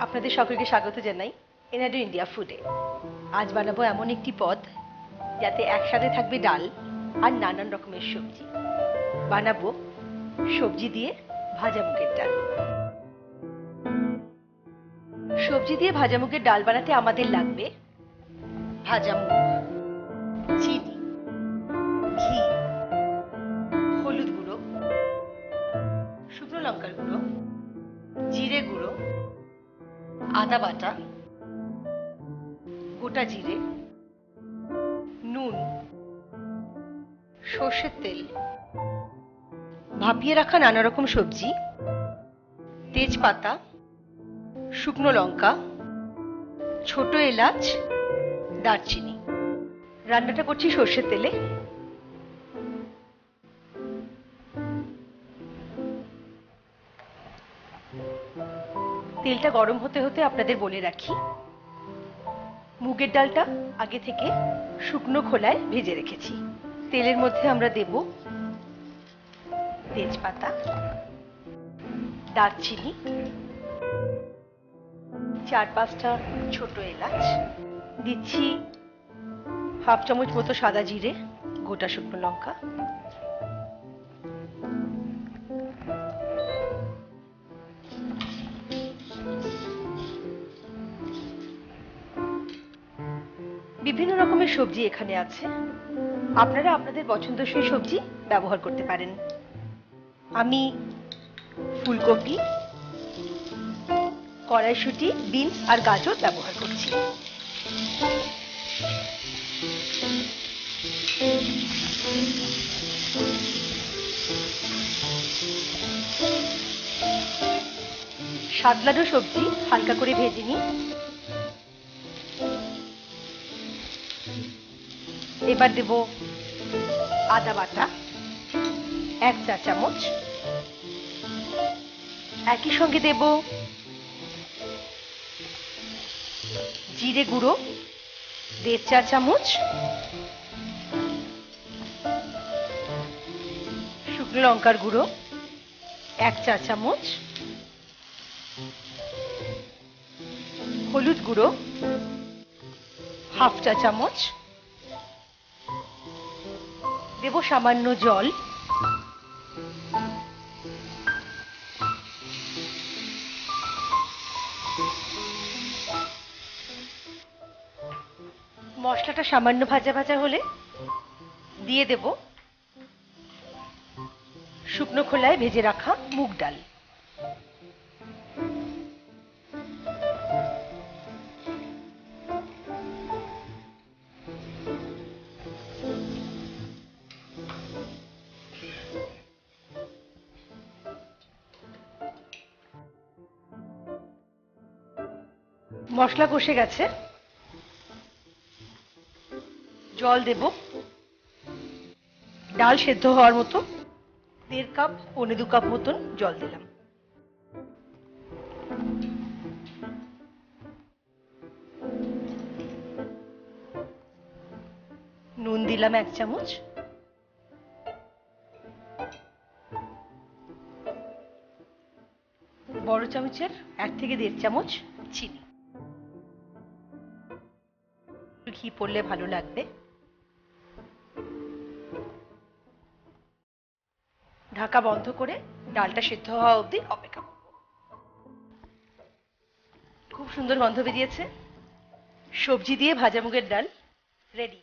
আপনাদের সকলকে স্বাগত জানাই এনআরডি ইন্ডিয়া ফুডে। আজ বানাবো এমন একটি পদ যাতে একসাথে থাকবে ডাল আর নানান রকমের সবজি। বানাবো সবজি দিয়ে ভাজা মুগের ডাল। সবজি দিয়ে ভাজা মুগের ডাল বানাতে আমাদের লাগবে ভাজা মুগ, চিনি, ঘি, হলুদ গুঁড়ো, শুকনো লঙ্কার গুঁড়ো, জিরে গুঁড়ো, আদা বাটা, গোটা জিরে, নুন, সর্ষের তেল, ভাপিয়ে রাখা নানা রকম সবজি, তেজপাতা, শুকনো লঙ্কা, ছোট এলাচ, দারচিনি। রান্নাটা করছি সর্ষের তেলে। তেলটা গরম হতে হতে আপনাদের বলে রাখি, মুগের ডালটা আগে থেকে শুকনো খোলায় ভেজে রেখেছি। তেলের মধ্যে আমরা দেব তেজপাতা, দারচিনি, 4-5টা ছোট এলাচ, দিচ্ছি হাফ চামচ মতো সাদা জিরে, গোটা শুকনো লঙ্কা, বিভিন্ন রকমের সবজি এখানে আছে, আপনারা আপনাদের পছন্দসই সবজি ব্যবহার করতে পারেন। আমি ফুলকপি, কড়াইশুঁটি, বিনস আর গাজর ব্যবহার করছি। সাতলানো সবজি হালকা করে ভেজে নিই। এবার দেব আদা বাটা 1 চা চামচ, একই সঙ্গে দেব জিরে গুঁড়ো 1.5 চা চামচ, শুকনো লঙ্কার গুঁড়ো 1 চা চামচ, হলুদ গুঁড়ো হাফ চা চামচ, দেব সামান্য জল, মশলাটা সামান্য ভাজা ভাজা হলে দিয়ে দেব শুকনো খোলায় ভেজে রাখা মুগ ডাল। মশলা কষে গেছে, জল দেব, ডাল সেদ্ধ হওয়ার মতো 1.5 কাপ 1.25 কাপ মতন জল দিলাম। নুন দিলাম 1 চামচ, বড় চামচের 1 থেকে 1.5 চামচ চিনি। ঘি পড়লে ভালো লাগবে। ঢাকা বন্ধ করে ডালটা সেদ্ধ হওয়া অবধি অপেক্ষা করব। খুব সুন্দর গন্ধ বেরিয়েছে। সবজি দিয়ে ভাজা মুগের ডাল রেডি।